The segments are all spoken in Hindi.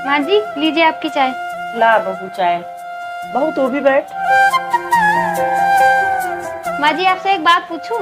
माँ जी लीजिए आपकी चाय। ला बहू चाय। बहू तू भी बैठ। माँ जी आपसे एक बात पूछूं?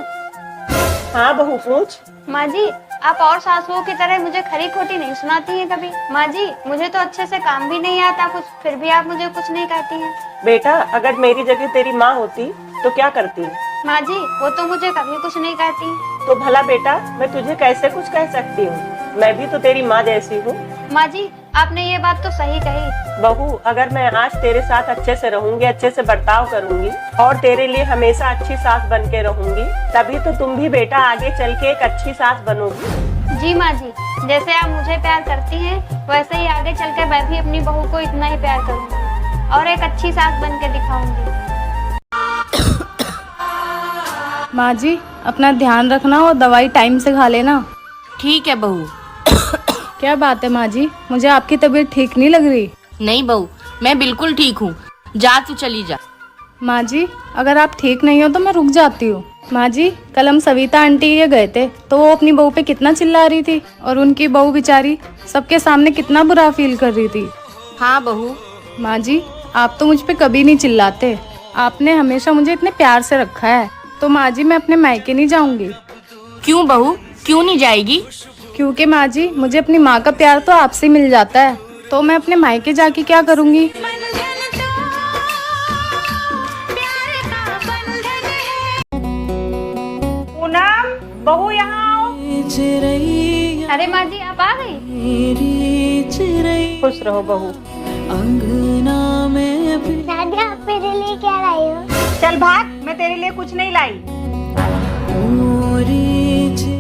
हाँ बहू पूछ। माँ जी आप और सासुओं की तरह मुझे खरी खोटी नहीं सुनाती हैं कभी। माँ जी मुझे तो अच्छे से काम भी नहीं आता कुछ, फिर भी आप मुझे कुछ नहीं कहती हैं। बेटा अगर मेरी जगह तेरी माँ होती तो क्या करती? माँ जी वो तो मुझे कभी कुछ नहीं कहती। तो भला बेटा मैं तुझे कैसे कुछ कह सकती हूँ? मैं भी तो तेरी माँ जैसी हूँ। माँ जी आपने ये बात तो सही कही। बहू अगर मैं आज तेरे साथ अच्छे से रहूंगी, अच्छे से बर्ताव करूंगी और तेरे लिए हमेशा अच्छी सास बन के रहूंगी, तभी तो तुम भी बेटा आगे चल के एक अच्छी सास बनोगी। जी माँ जी, जैसे आप मुझे प्यार करती हैं वैसे ही आगे चलकर मैं भी अपनी बहू को इतना ही प्यार करूंगी और एक अच्छी सास बन के दिखाऊंगी। माँ जी अपना ध्यान रखना और दवाई टाइम से खा लेना। ठीक है बहू। क्या बात है माँ जी, मुझे आपकी तबीयत ठीक नहीं लग रही। नहीं बहू मैं बिल्कुल ठीक हूँ, जा तू चली जा। माँ जी अगर आप ठीक नहीं हो तो मैं रुक जाती हूँ। माँ जी कल हम सविता आंटी ये गए थे तो वो अपनी बहू पे कितना चिल्ला रही थी और उनकी बहू बेचारी सबके सामने कितना बुरा फील कर रही थी। हाँ बहू। माँ जी आप तो मुझ पे कभी नहीं चिल्लाते, आपने हमेशा मुझे इतने प्यार से रखा है। तो माँ जी मैं अपने मायके नहीं जाऊंगी। क्यों बहू, क्यों नहीं जाएगी? क्योंकि माँ जी मुझे अपनी माँ का प्यार तो आपसे मिल जाता है, तो मैं अपने मायके जाके क्या करूँगी। पूनम बहू यहाँ आओ। अरे माँ जी आप आ गई। खुश रहो बहू। दादी आप मेरे लिए क्या लाई हो? चल भाग, मैं तेरे लिए कुछ नहीं लाई।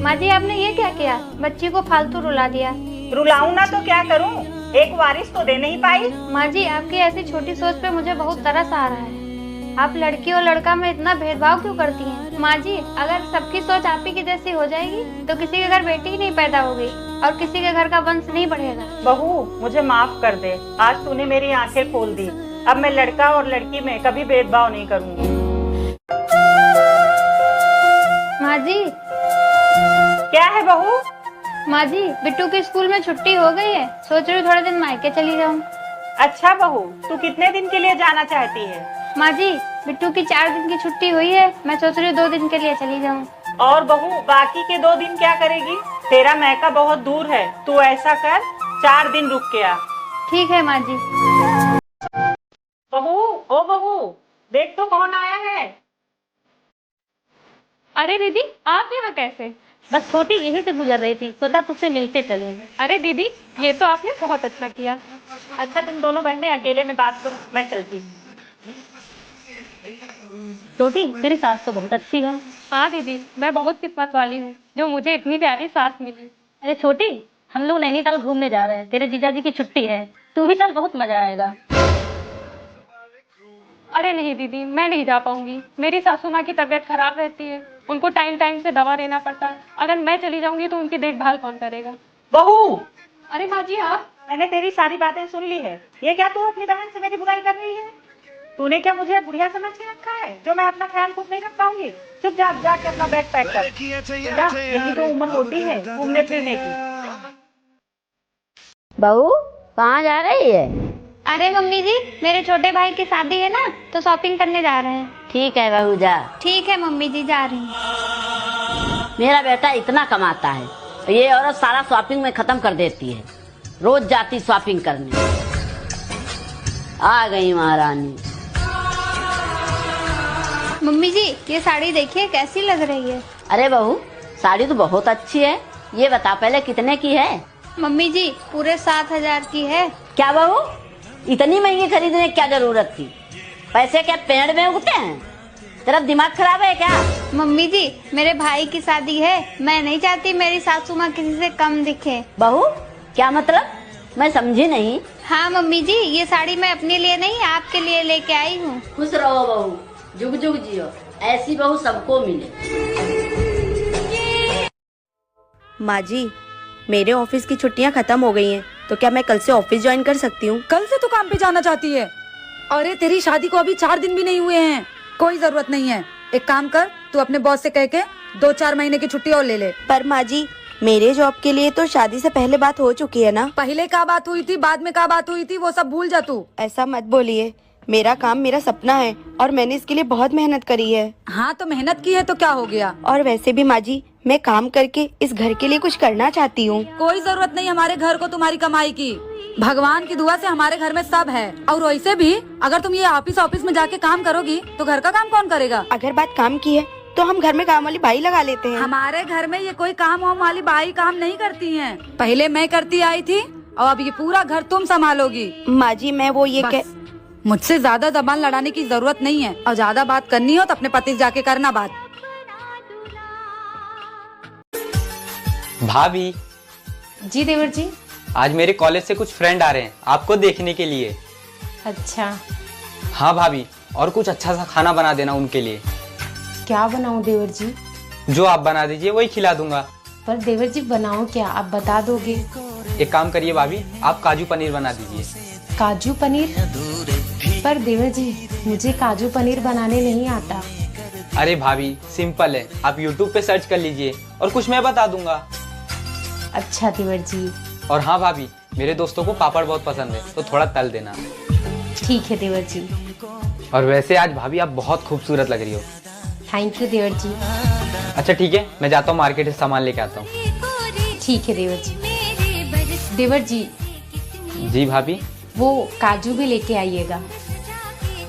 माँ जी आपने ये क्या किया, बच्ची को फालतू रुला दिया। रुलाऊं ना तो क्या करूं? एक वारिस तो दे नहीं पाई। माँ जी आपकी ऐसी छोटी सोच पे मुझे बहुत तरस आ रहा है। आप लड़की और लड़का में इतना भेदभाव क्यों करती हैं? माँ जी अगर सबकी सोच आप ही की जैसी हो जाएगी तो किसी के घर बेटी ही नहीं पैदा होगी और किसी के घर का वंश नहीं बढ़ेगा। बहू मुझे माफ कर दे, आज तूने मेरी आंखें खोल दी। अब मैं लड़का और लड़की में कभी भेदभाव नहीं करूंगी। माँ जी। क्या है बहू? माँ जी बिट्टू की स्कूल में छुट्टी हो गई है, सोच रही हूँ थोड़े दिन मायके चली जाऊँ। अच्छा बहू तू कितने दिन के लिए जाना चाहती है? माँ जी बिट्टू की 4 दिन की छुट्टी हुई है, मैं सोच रही हूँ 2 दिन के लिए चली जाऊँ। और बहू बाकी के 2 दिन क्या करेगी? तेरा मैका बहुत दूर है, तू ऐसा कर 4 दिन रुक के आ। ठीक है माँ जी। बहू ओ बहू देख तो कौन आया है। अरे दीदी आप यहाँ कैसे? बस छोटी यहीं से गुजर रही थी, सोचा तुझसे मिलते चले। अरे दीदी ये तो आपने बहुत अच्छा किया। अच्छा तुम दोनों बहनें अकेले में बात करो, मैं चलती। छोटी तेरी सास तो बहुत अच्छी है। हाँ दीदी मैं बहुत किस्मत वाली हूँ जो मुझे इतनी प्यारी सास मिली। अरे छोटी हम लोग नैनीताल घूमने जा रहे हैं, तेरे जीजा जी की छुट्टी है, तू भी चल, बहुत मजा आएगा। अरे नहीं दीदी मैं नहीं जा पाऊंगी, मेरी सासू माँ की तबीयत खराब रहती है, उनको टाइम टाइम से दवा लेना पड़ता है। अगर मैं चली जाऊंगी तो उनकी देखभाल कौन करेगा? बहू अरे माँ जी आप। मैंने तेरी सारी बातें सुन ली है। ये क्या तू अपनी बहन से मेरी बुराई कर रही है? तूने क्या मुझे बुढ़िया समझ के रखा है जो मैं अपना ख्याल खुद नहीं रख पाऊंगी? चुप जा, जाके अपना बैग पैक कर जा, यही तो उम्र होती है घूमने फिरने की। बहू कहाँ जा रही है? अरे मम्मी जी मेरे छोटे भाई की शादी है ना तो शॉपिंग करने जा रहे हैं। ठीक है बहू जा। ठीक है मम्मी जी जा रही हूँ। मेरा बेटा इतना कमाता है, ये औरत सारा शॉपिंग में खत्म कर देती है, रोज जाती शॉपिंग करने। आ गई महारानी। मम्मी जी ये साड़ी देखिए कैसी लग रही है। अरे बहू साड़ी तो बहुत अच्छी है, ये बता पहले कितने की है? मम्मी जी पूरे 7,000 की है। क्या बहू इतनी महंगी खरीदने की क्या जरूरत थी? पैसे क्या पेड़ में उगते हैं? तेरा दिमाग खराब है क्या? मम्मी जी मेरे भाई की शादी है, मैं नहीं चाहती मेरी सासू माँ किसी से कम दिखे। बहू क्या मतलब, मैं समझी नहीं। हाँ मम्मी जी ये साड़ी मैं अपने लिए नहीं आपके लिए लेके आई हूँ। खुश रहो बहू, जुग जुग जियो, ऐसी बहू सबको मिले। माँ जी मेरे ऑफिस की छुट्टियां खत्म हो गई हैं, तो क्या मैं कल से ऑफिस ज्वाइन कर सकती हूँ? कल से तू काम पे जाना चाहती है? अरे तेरी शादी को अभी 4 दिन भी नहीं हुए हैं, कोई जरूरत नहीं है। एक काम कर, तू अपने बॉस से कह के 2-4 महीने की छुट्टी और ले ले। पर माँ जी मेरे जॉब के लिए तो शादी से पहले बात हो चुकी है ना। पहले क्या बात हुई थी, बाद में क्या बात हुई थी, वो सब भूल जा तू। ऐसा मत बोलिए, मेरा काम मेरा सपना है और मैंने इसके लिए बहुत मेहनत करी है। हाँ तो मेहनत की है तो क्या हो गया। और वैसे भी माँ जी, मैं काम करके इस घर के लिए कुछ करना चाहती हूँ। कोई जरूरत नहीं हमारे घर को तुम्हारी कमाई की। भगवान की दुआ से हमारे घर में सब है। और वैसे भी अगर तुम ये ऑफिस में जाके काम करोगी तो घर का काम कौन करेगा। अगर बात काम की है तो हम घर में काम वाली बाई लगा लेते हैं। हमारे घर में ये कोई काम वाम वाली बाई काम नहीं करती हैं। पहले मैं करती आई थी और अब ये पूरा घर तुम संभालोगी। माँ जी मैं वो ये बस, मुझसे ज्यादा जबान लड़ाने की जरूरत नहीं है। और ज्यादा बात करनी हो तो अपने पति से जाके करना बात। भाभी जी देवर जी। आज मेरे कॉलेज से कुछ फ्रेंड आ रहे हैं आपको देखने के लिए। अच्छा हाँ भाभी, और कुछ अच्छा सा खाना बना देना उनके लिए। क्या बनाऊं देवर जी? जो आप बना दीजिए वही खिला दूंगा। पर देवर जी बनाऊं क्या, आप बता दोगे? एक काम करिए भाभी, आप काजू पनीर बना दीजिए। काजू पनीर? पर देवर जी मुझे काजू पनीर बनाने नहीं आता। अरे भाभी सिंपल है, आप YouTube पे सर्च कर लीजिए और कुछ मैं बता दूंगा। अच्छा देवर जी। और हाँ भाभी, मेरे दोस्तों को पापड़ बहुत पसंद है तो थोड़ा तल देना। ठीक है देवर जी। और वैसे आज भाभी आप बहुत खूबसूरत लग रही हो। थैंक यू देवर जी। अच्छा ठीक है, मैं जाता हूँ मार्केट से सामान लेके आता हूँ। ठीक है देवर जी। देवर जी जी भाभी। वो काजू भी लेके आइएगा।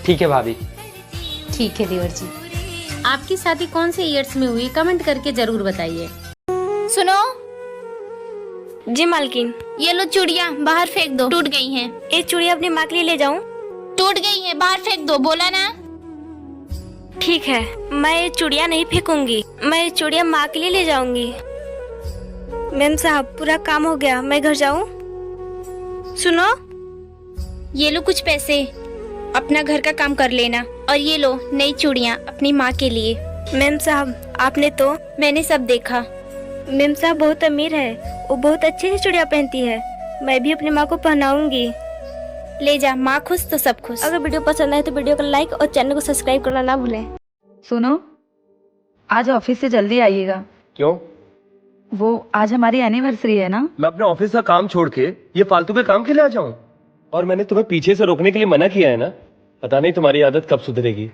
ठीक है भाभी। ठीक है देवर जी। आपकी शादी कौन से ईयर्स में हुई, कमेंट करके जरूर बताइए। सुनो जी मालकिन, ये लो चूड़ियाँ बाहर फेंक दो, टूट गई हैं। एक चूड़ियाँ अपनी माँ के लिए ले जाऊँ? टूट गई है, बाहर फेंक दो, बोला ना। ठीक है, मैं ये चूड़ियाँ नहीं फेंकूंगी, मैं ये चूड़ियाँ माँ के लिए ले जाऊंगी। मैम साहब पूरा काम हो गया, मैं घर जाऊँ? सुनो, ये लो कुछ पैसे, अपना घर का काम कर लेना। और ये लो नई चूड़ियाँ अपनी माँ के लिए। मैम साहब आपने तो, मैंने सब देखा। मैम साहब बहुत अमीर है, वो बहुत अच्छी सी चूड़ियाँ पहनती है, मैं भी अपनी माँ को पहनाऊंगी। ले जा, माँ खुश तो सब खुश। अगर वीडियो पसंद आए तो वीडियो को लाइक और चैनल को सब्सक्राइब करना ना भूलें। सुनो, आज ऑफिस से जल्दी आइएगा। क्यों? वो आज हमारी एनिवर्सरी है ना। मैं अपने ऑफिस का काम छोड़ के ये फालतू के काम के लिए आ जाऊं? और मैंने तुम्हें पीछे से रोकने के लिए मना किया है ना। पता नहीं तुम्हारी आदत कब सुधरेगी।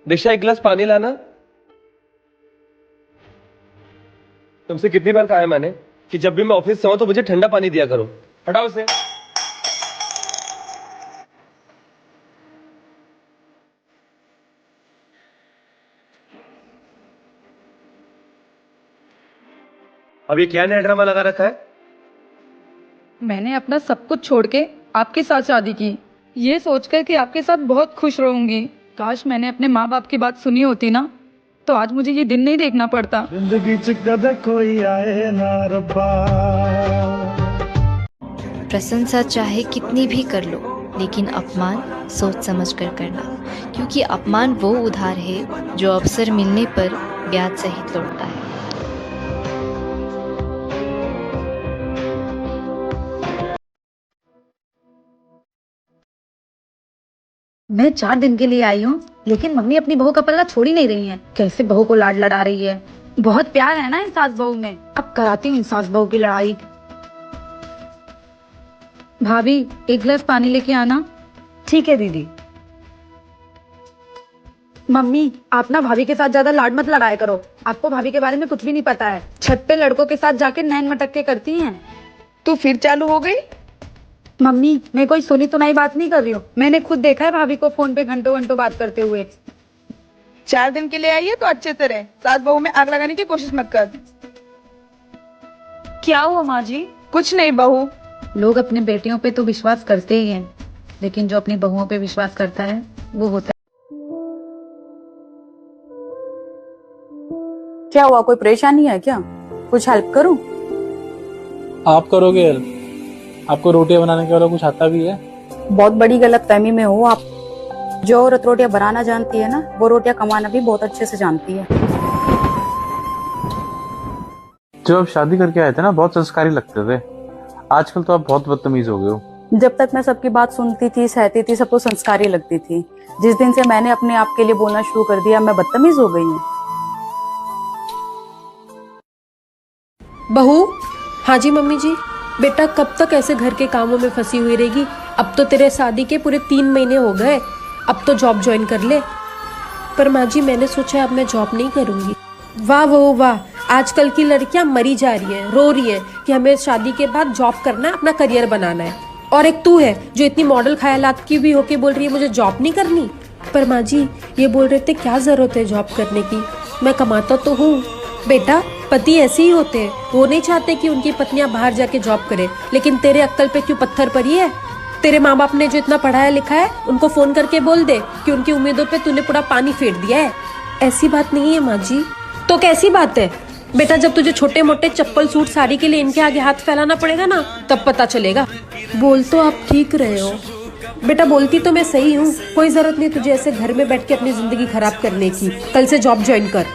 दीक्षा एक गिलास पानी लाना। तुमसे कितनी बार कहा है मैंने कि जब भी मैं ऑफिस से आऊं तो मुझे ठंडा पानी दिया करो। हटाओ इसे। अब ये क्या नया ड्रामा लगा रखा है? मैंने अपना सब कुछ छोड़ के आपके साथ शादी की, ये सोचकर कि आपके साथ बहुत खुश रहूंगी। काश मैंने अपने माँ बाप की बात सुनी होती ना, तो आज मुझे ये दिन नहीं देखना पड़ता। जिंदगी च कदे कोई आए ना रब्बा। प्रशंसा चाहे कितनी भी कर लो, लेकिन अपमान सोच समझ कर करना, क्योंकि अपमान वो उधार है जो अवसर मिलने पर ब्याज सहित लौटता है। मैं 4 दिन के लिए आई हूँ, लेकिन मम्मी अपनी बहू का पल्ला छोड़ ही नहीं रही है। कैसे बहू को लाड लड़ा रही है। बहुत प्यार है ना इन सास बहू में। अब कराती हूँ इन सास बहू की लड़ाई। भाभी एक गिलास पानी लेके आना। ठीक है दीदी। मम्मी आप ना भाभी के साथ ज्यादा लाड मत लड़ाया करो, आपको भाभी के बारे में कुछ भी नहीं पता है। छत पे लड़कों के साथ जाके नैन मटक्के करती हैं। तू फिर चालू हो गई? मम्मी मैं कोई सुनी तो नहीं बात नहीं कर रही हूँ, मैंने खुद देखा है भाभी को फोन पे घंटों घंटों बात करते हुए। 4 दिन के लिए आई है तो अच्छे से रहे, सास बहू में आग लगाने की कोशिश मत कर। क्या हुआ माँ जी? कुछ नहीं बहू। लोग अपने बेटियों पे तो विश्वास करते ही हैं, लेकिन जो अपनी बहुओं पे विश्वास करता है वो होता है। क्या हुआ, कोई परेशानी है क्या? कुछ हेल्प करूं? आप करोगे हेल्प? आपको रोटियां बनाने के वाला कुछ आता भी है? बहुत बड़ी गलतफहमी में हो आप। जो औरत रोटियां बनाना जानती है ना, वो रोटियां कमाना भी बहुत अच्छे से जानती है। जब आप शादी करके आए थे ना, बहुत संस्कारी लगते थे। आजकल तो आप बहुत बदतमीज हो गए हो। जब तक मैं सबकी बात सुनती थी, सहती थी, सबको संस्कारी लगती थी। जिस दिन से मैंने अपने आप के लिए बोलना शुरू कर दिया, मैं बदतमीज हो गई हूँ। बहू। हाँ जी मम्मी जी। बेटा कब तक ऐसे घर के कामों में फंसी हुई रहेगी? अब तो तेरे शादी के पूरे 3 महीने हो गए, अब तो जॉब ज्वाइन कर ले। पर माँ जी मैंने सोचा अब मैं जॉब नहीं करूँगी। वाह बहू वाह, आजकल की लड़कियां मरी जा रही हैं, रो रही हैं कि हमें शादी के बाद जॉब करना है, अपना करियर बनाना है। और एक तू है जो इतनी मॉडल ख्यालात की भी होके बोल रही है मुझे जॉब नहीं करनी। पर माँ जी ये बोल रहे थे क्या जरूरत है जॉब करने की, मैं कमाता तो हूँ। बेटा पति ऐसे ही होते हैं, वो नहीं चाहते कि उनकी पत्नियां बाहर जाके जॉब करे, लेकिन तेरे अक्कल पे क्यों पत्थर पड़ी है? तेरे माँ बाप ने जो इतना पढ़ाया लिखा है उनको फोन करके बोल दे कि उनकी उम्मीदों पे तूने पूरा पानी फेर दिया है। ऐसी बात नहीं है माँ जी। तो कैसी बात है बेटा? जब तुझे छोटे मोटे चप्पल सूट साड़ी के लिए इनके आगे हाथ फैलाना पड़ेगा ना, तब पता चलेगा। बोल तो आप ठीक रहे हो बेटा, बोलती तो मैं सही हूँ। कोई जरूरत नहीं तुझे ऐसे घर में बैठ के अपनी जिंदगी खराब करने की। कल से जॉब ज्वाइन कर।